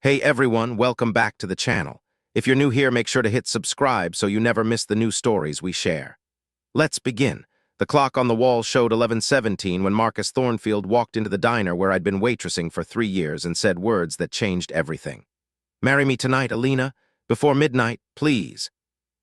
Hey everyone, welcome back to the channel. If you're new here, make sure to hit subscribe so you never miss the new stories we share. Let's begin. The clock on the wall showed 11:17 when Marcus Thornfield walked into the diner where I'd been waitressing for 3 years and said words that changed everything. "Marry me tonight, Alina. Before midnight, please."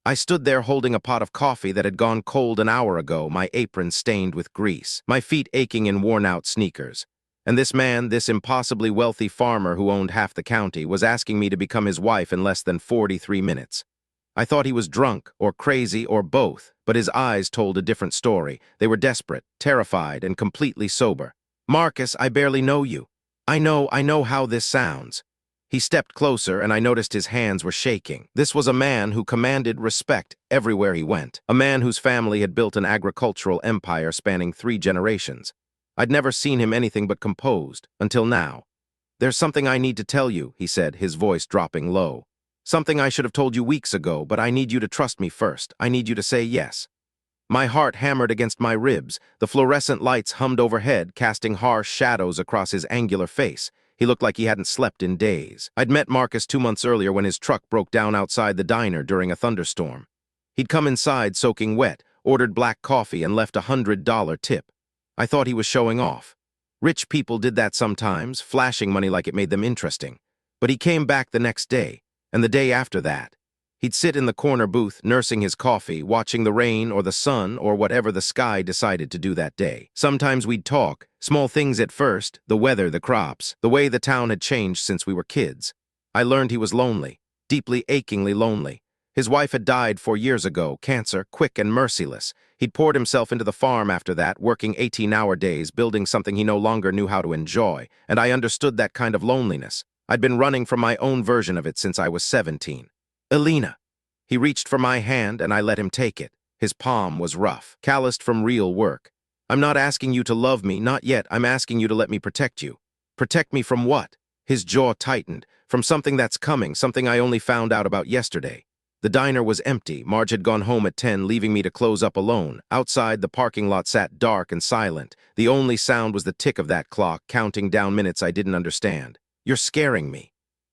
I stood there holding a pot of coffee that had gone cold an hour ago, my apron stained with grease, my feet aching in worn-out sneakers. And this man, this impossibly wealthy farmer who owned half the county, was asking me to become his wife in less than 43 minutes. I thought he was drunk, or crazy, or both, but his eyes told a different story. They were desperate, terrified, and completely sober. "Marcus, I barely know you. I know how this sounds." He stepped closer, and I noticed his hands were shaking. This was a man who commanded respect everywhere he went, a man whose family had built an agricultural empire spanning 3 generations. I'd never seen him anything but composed, until now. "There's something I need to tell you," he said, his voice dropping low. "Something I should have told you weeks ago, but I need you to trust me first. I need you to say yes." My heart hammered against my ribs. The fluorescent lights hummed overhead, casting harsh shadows across his angular face. He looked like he hadn't slept in days. I'd met Marcus 2 months earlier when his truck broke down outside the diner during a thunderstorm. He'd come inside soaking wet, ordered black coffee, and left a $100 tip. I thought he was showing off. Rich people did that sometimes, flashing money like it made them interesting. But he came back the next day, and the day after that. He'd sit in the corner booth, nursing his coffee, watching the rain or the sun or whatever the sky decided to do that day. Sometimes we'd talk, small things at first, the weather, the crops, the way the town had changed since we were kids. I learned he was lonely, deeply, achingly lonely. His wife had died 4 years ago, cancer, quick and merciless. He'd poured himself into the farm after that, working 18-hour days, building something he no longer knew how to enjoy, and I understood that kind of loneliness. I'd been running from my own version of it since I was 17. "Alina." He reached for my hand, and I let him take it. His palm was rough, calloused from real work. "I'm not asking you to love me, not yet. I'm asking you to let me protect you." "Protect me from what?" His jaw tightened. "From something that's coming, something I only found out about yesterday." The diner was empty. Marge had gone home at 10, leaving me to close up alone. Outside, the parking lot sat dark and silent. The only sound was the tick of that clock, counting down minutes I didn't understand. "You're scaring me."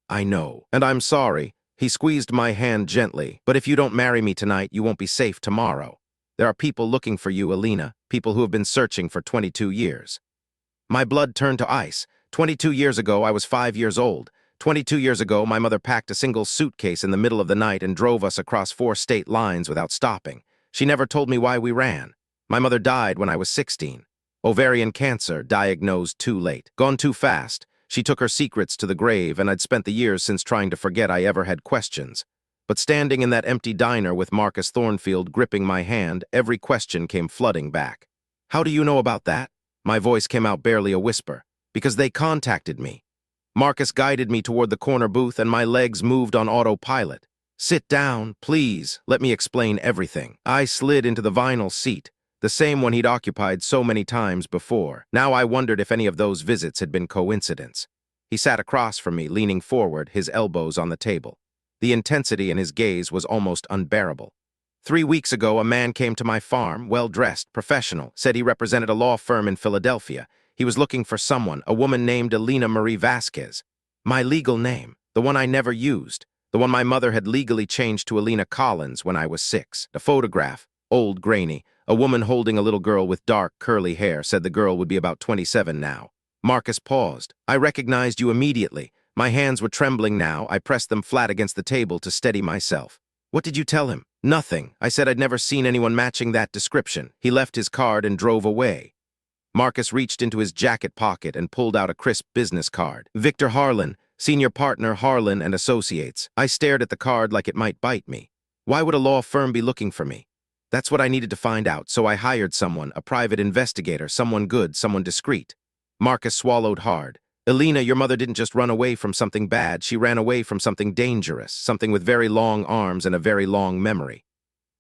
"I know. And I'm sorry." He squeezed my hand gently. "But if you don't marry me tonight, you won't be safe tomorrow. There are people looking for you, Alina. People who have been searching for 22 years. My blood turned to ice. 22 years ago, I was 5 years old. 22 years ago, my mother packed a single suitcase in the middle of the night and drove us across 4 state lines without stopping. She never told me why we ran. My mother died when I was 16. Ovarian cancer, diagnosed too late. Gone too fast. She took her secrets to the grave, and I'd spent the years since trying to forget I ever had questions. But standing in that empty diner with Marcus Thornfield gripping my hand, every question came flooding back. "How do you know about that?" My voice came out barely a whisper. "Because they contacted me." Marcus guided me toward the corner booth, and my legs moved on autopilot. "Sit down, please. Let me explain everything." I slid into the vinyl seat, the same one he'd occupied so many times before. Now I wondered if any of those visits had been coincidence. He sat across from me, leaning forward, his elbows on the table. The intensity in his gaze was almost unbearable. "3 weeks ago, a man came to my farm, well-dressed, professional, said he represented a law firm in Philadelphia. He was looking for someone, a woman named Alina Marie Vasquez. My legal name, the one I never used, the one my mother had legally changed to Alina Collins when I was 6. A photograph, old, grainy, a woman holding a little girl with dark, curly hair, said the girl would be about 27 now. Marcus paused. "I recognized you immediately. My hands were trembling now. I pressed them flat against the table to steady myself." "What did you tell him?" "Nothing. I said I'd never seen anyone matching that description." He left his card and drove away. Marcus reached into his jacket pocket and pulled out a crisp business card. "Victor Harlan, senior partner, Harlan and Associates." I stared at the card like it might bite me. Why would a law firm be looking for me? That's what I needed to find out, so I hired someone, a private investigator, someone good, someone discreet. Marcus swallowed hard. "Alina, your mother didn't just run away from something bad. She ran away from something dangerous, something with very long arms and a very long memory."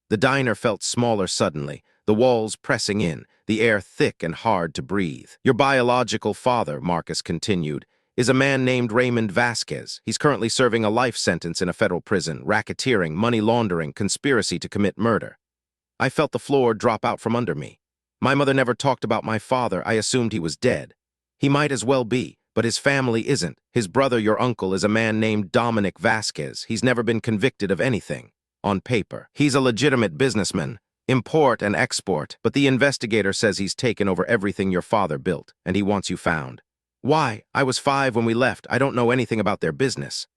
The diner felt smaller suddenly, the walls pressing in, the air thick and hard to breathe. "Your biological father," Marcus continued, "is a man named Raymond Vasquez. He's currently serving a life sentence in a federal prison, racketeering, money laundering, conspiracy to commit murder." I felt the floor drop out from under me. My mother never talked about my father. I assumed he was dead. He might as well be, But his family isn't. His brother, your uncle, is a man named Dominic Vasquez. He's never been convicted of anything. On paper. He's a legitimate businessman. Import and export. But the investigator says he's taken over everything your father built, and he wants you found. Why? I was 5 when we left. I don't know anything about their business.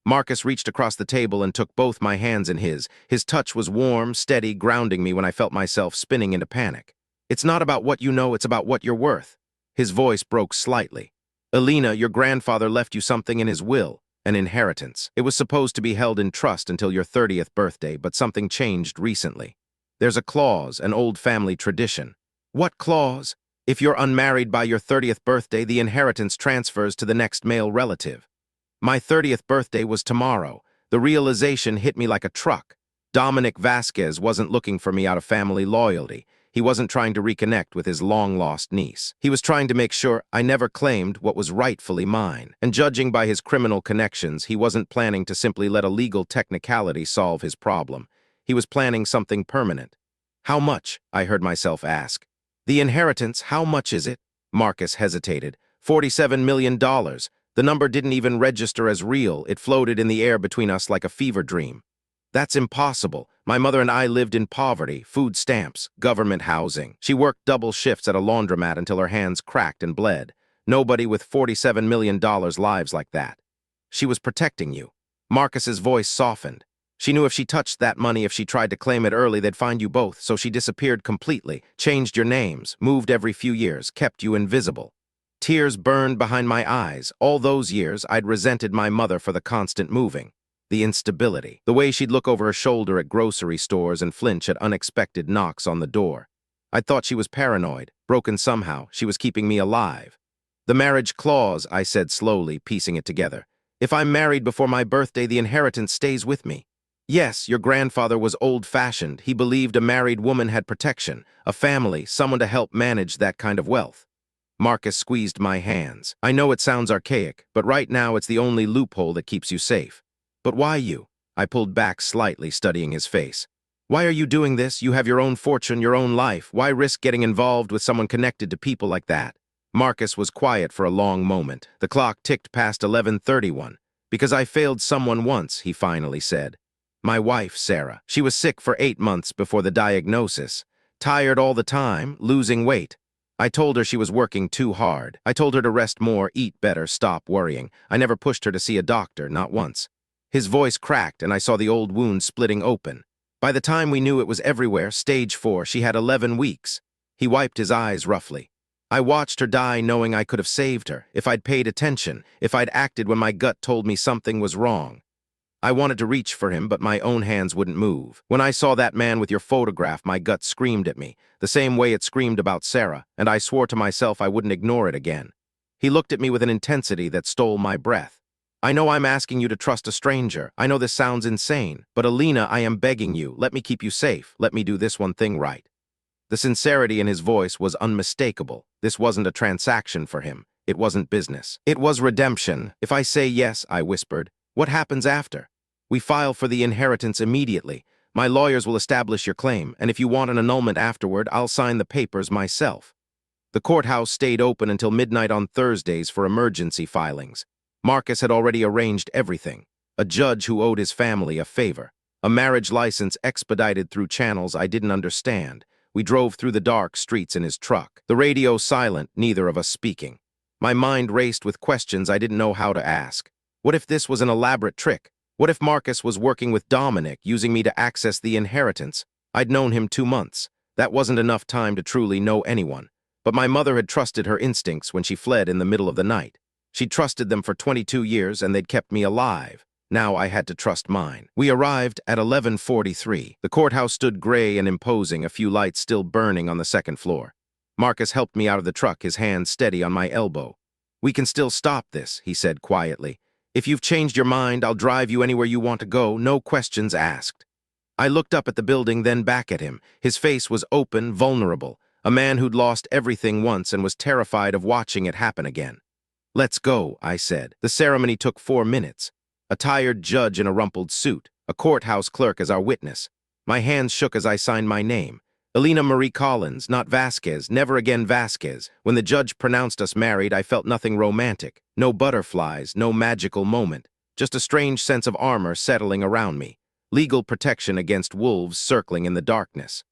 Marcus reached across the table and took both my hands in his. His touch was warm, steady, grounding me when I felt myself spinning into panic. It's not about what you know, it's about what you're worth. His voice broke slightly. Elena, your grandfather left you something in his will, an inheritance. It was supposed to be held in trust until your 30th birthday, but something changed recently. There's a clause, an old family tradition. What clause? If you're unmarried by your 30th birthday, the inheritance transfers to the next male relative. My 30th birthday was tomorrow. The realization hit me like a truck. Dominic Vasquez wasn't looking for me out of family loyalty. He wasn't trying to reconnect with his long-lost niece. He was trying to make sure I never claimed what was rightfully mine. And judging by his criminal connections, he wasn't planning to simply let a legal technicality solve his problem. He was planning something permanent. How much? I heard myself ask. The inheritance, how much is it? Marcus hesitated. $47 million. The number didn't even register as real. It floated in the air between us like a fever dream. That's impossible. My mother and I lived in poverty, food stamps, government housing. She worked double shifts at a laundromat until her hands cracked and bled. Nobody with $47 million lives like that. She was protecting you. Marcus's voice softened. She knew if she touched that money, if she tried to claim it early, they'd find you both, so she disappeared completely, changed your names, moved every few years, kept you invisible. Tears burned behind my eyes. All those years, I'd resented my mother for the constant moving. The instability. The way she'd look over her shoulder at grocery stores and flinch at unexpected knocks on the door. I'd thought she was paranoid, broken somehow. She was keeping me alive. The marriage clause, I said slowly, piecing it together. If I'm married before my birthday, the inheritance stays with me. Yes, your grandfather was old-fashioned. He believed a married woman had protection, a family, someone to help manage that kind of wealth. Marcus squeezed my hands. I know it sounds archaic, but right now it's the only loophole that keeps you safe. But why you? I pulled back slightly, studying his face. Why are you doing this? You have your own fortune, your own life. Why risk getting involved with someone connected to people like that? Marcus was quiet for a long moment. The clock ticked past 11:31. Because I failed someone once, he finally said. My wife, Sarah. She was sick for 8 months before the diagnosis. Tired all the time, losing weight. I told her she was working too hard. I told her to rest more, eat better, stop worrying. I never pushed her to see a doctor, not once. His voice cracked, and I saw the old wound splitting open. By the time we knew it was everywhere, stage 4, she had 11 weeks. He wiped his eyes roughly. I watched her die knowing I could have saved her, if I'd paid attention, if I'd acted when my gut told me something was wrong. I wanted to reach for him, but my own hands wouldn't move. When I saw that man with your photograph, my gut screamed at me, the same way it screamed about Sarah, and I swore to myself I wouldn't ignore it again. He looked at me with an intensity that stole my breath. I know I'm asking you to trust a stranger. I know this sounds insane, but Alina, I am begging you, let me keep you safe. Let me do this one thing right. The sincerity in his voice was unmistakable. This wasn't a transaction for him. It wasn't business. It was redemption. If I say yes, I whispered, what happens after? We file for the inheritance immediately. My lawyers will establish your claim, and if you want an annulment afterward, I'll sign the papers myself. The courthouse stayed open until midnight on Thursdays for emergency filings. Marcus had already arranged everything. A judge who owed his family a favor. A marriage license expedited through channels I didn't understand. We drove through the dark streets in his truck. The radio silent, neither of us speaking. My mind raced with questions I didn't know how to ask. What if this was an elaborate trick? What if Marcus was working with Dominic, using me to access the inheritance? I'd known him 2 months. That wasn't enough time to truly know anyone. But my mother had trusted her instincts when she fled in the middle of the night. She'd trusted them for 22 years, and they'd kept me alive. Now I had to trust mine. We arrived at 11:43. The courthouse stood gray and imposing, a few lights still burning on the second floor. Marcus helped me out of the truck, his hand steady on my elbow. We can still stop this, he said quietly. If you've changed your mind, I'll drive you anywhere you want to go, no questions asked. I looked up at the building, then back at him. His face was open, vulnerable. A man who'd lost everything once and was terrified of watching it happen again. Let's go, I said. The ceremony took 4 minutes. A tired judge in a rumpled suit, a courthouse clerk as our witness. My hands shook as I signed my name. Elena Marie Collins, not Vasquez, never again Vasquez. When the judge pronounced us married, I felt nothing romantic. No butterflies, no magical moment. Just a strange sense of armor settling around me. Legal protection against wolves circling in the darkness.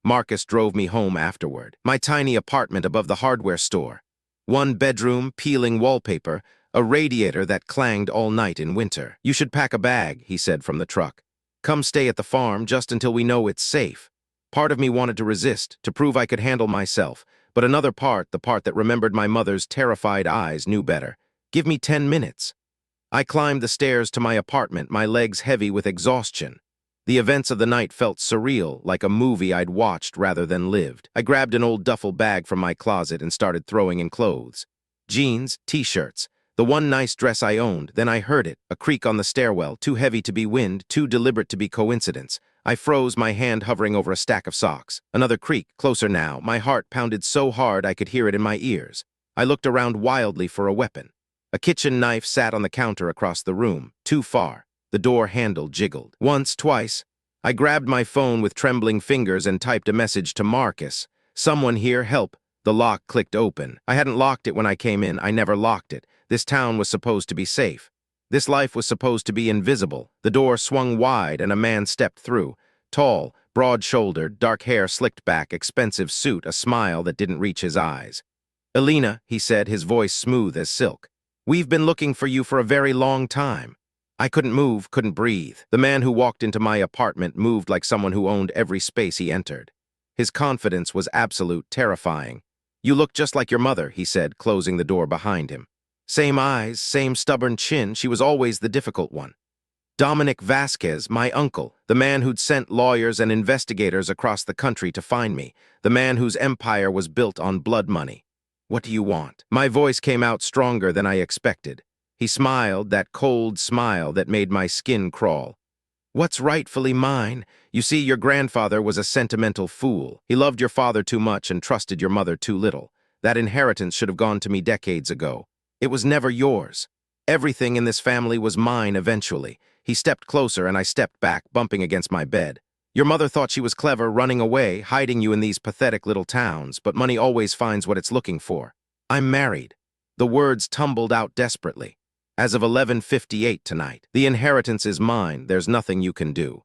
Marcus drove me home afterward. My tiny apartment above the hardware store. One bedroom, peeling wallpaper, a radiator that clanged all night in winter. "You should pack a bag," he said from the truck. "Come stay at the farm just until we know it's safe." Part of me wanted to resist, to prove I could handle myself, but another part, the part that remembered my mother's terrified eyes, knew better. "Give me 10 minutes. I climbed the stairs to my apartment, my legs heavy with exhaustion. The events of the night felt surreal, like a movie I'd watched rather than lived. I grabbed an old duffel bag from my closet and started throwing in clothes. Jeans, t-shirts, the one nice dress I owned. Then I heard it, a creak on the stairwell, too heavy to be wind, too deliberate to be coincidence. I froze, my hand hovering over a stack of socks. Another creak, closer now. My heart pounded so hard I could hear it in my ears. I looked around wildly for a weapon. A kitchen knife sat on the counter across the room, too far. The door handle jiggled. Once, twice. I grabbed my phone with trembling fingers and typed a message to Marcus. "Someone here, help." The lock clicked open. I hadn't locked it when I came in. I never locked it. This town was supposed to be safe. This life was supposed to be invisible. The door swung wide and a man stepped through. Tall, broad-shouldered, dark hair slicked back, expensive suit, a smile that didn't reach his eyes. "Elena," he said, his voice smooth as silk. "We've been looking for you for a very long time." I couldn't move, couldn't breathe. The man who walked into my apartment moved like someone who owned every space he entered. His confidence was absolute, terrifying. "You look just like your mother," he said, closing the door behind him. Same eyes, same stubborn chin. She was always the difficult one. Dominic Vasquez, my uncle, the man who'd sent lawyers and investigators across the country to find me, the man whose empire was built on blood money. "What do you want?" My voice came out stronger than I expected. He smiled, that cold smile that made my skin crawl. "What's rightfully mine? You see, your grandfather was a sentimental fool. He loved your father too much and trusted your mother too little. That inheritance should have gone to me decades ago. It was never yours. Everything in this family was mine eventually." He stepped closer and I stepped back, bumping against my bed. "Your mother thought she was clever, running away, hiding you in these pathetic little towns, but money always finds what it's looking for. I'm married." The words tumbled out desperately. "As of 11:58 tonight. The inheritance is mine. There's nothing you can do."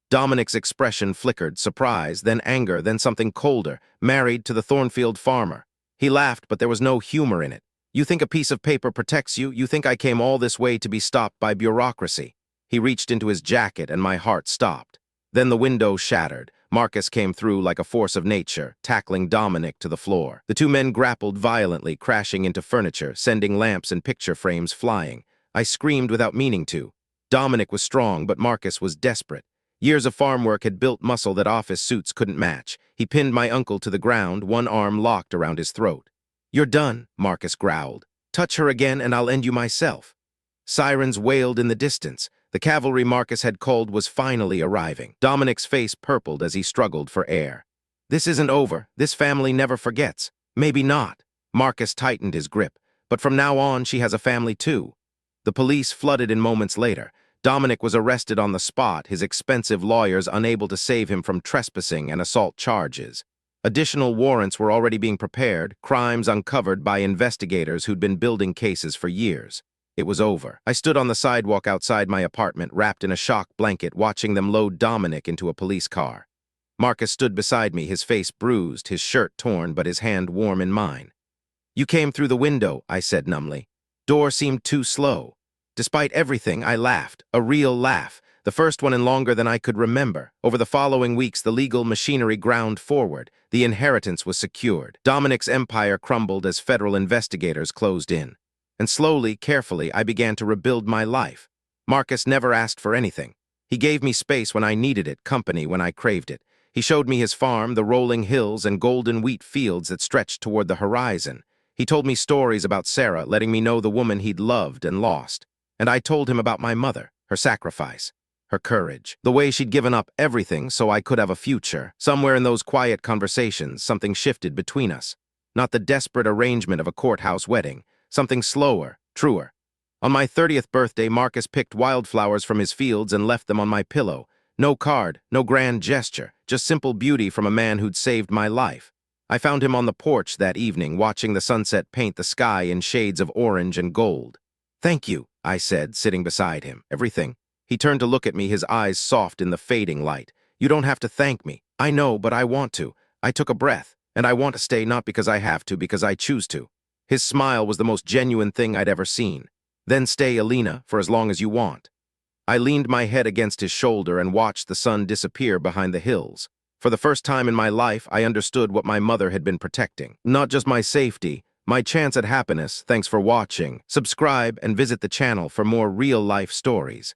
Dominic's expression flickered, surprise, then anger, then something colder. "Married to the Thornfield farmer." He laughed, but there was no humor in it. "You think a piece of paper protects you? You think I came all this way to be stopped by bureaucracy?" He reached into his jacket and my heart stopped. Then the window shattered. Marcus came through like a force of nature, tackling Dominic to the floor. The two men grappled violently, crashing into furniture, sending lamps and picture frames flying. I screamed without meaning to. Dominic was strong, but Marcus was desperate. Years of farm work had built muscle that office suits couldn't match. He pinned my uncle to the ground, one arm locked around his throat. "You're done," Marcus growled. "Touch her again and I'll end you myself." Sirens wailed in the distance. The cavalry Marcus had called was finally arriving. Dominic's face purpled as he struggled for air. "This isn't over. This family never forgets." "Maybe not." Marcus tightened his grip. "But from now on, she has a family too." The police flooded in moments later. Dominic was arrested on the spot, his expensive lawyers unable to save him from trespassing and assault charges. Additional warrants were already being prepared, crimes uncovered by investigators who'd been building cases for years. It was over. I stood on the sidewalk outside my apartment, wrapped in a shock blanket, watching them load Dominic into a police car. Marcus stood beside me, his face bruised, his shirt torn, but his hand warm in mine. "You came through the window," I said numbly. "Door seemed too slow." Despite everything, I laughed, a real laugh, the first one in longer than I could remember. Over the following weeks, the legal machinery ground forward. The inheritance was secured. Dominic's empire crumbled as federal investigators closed in. And slowly, carefully, I began to rebuild my life. Marcus never asked for anything. He gave me space when I needed it, company when I craved it. He showed me his farm, the rolling hills and golden wheat fields that stretched toward the horizon. He told me stories about Sarah, letting me know the woman he'd loved and lost. And I told him about my mother, her sacrifice, her courage, the way she'd given up everything so I could have a future. Somewhere in those quiet conversations, something shifted between us. Not the desperate arrangement of a courthouse wedding. Something slower, truer. On my 30th birthday, Marcus picked wildflowers from his fields and left them on my pillow. No card, no grand gesture, just simple beauty from a man who'd saved my life. I found him on the porch that evening, watching the sunset paint the sky in shades of orange and gold. "Thank you," I said, sitting beside him. "Everything." He turned to look at me, his eyes soft in the fading light. "You don't have to thank me." "I know, but I want to." I took a breath. "And I want to stay not because I have to, because I choose to." His smile was the most genuine thing I'd ever seen. "Then stay, Alina, for as long as you want." I leaned my head against his shoulder and watched the sun disappear behind the hills. For the first time in my life, I understood what my mother had been protecting. Not just my safety, my chance at happiness. Thanks for watching. Subscribe and visit the channel for more real-life stories.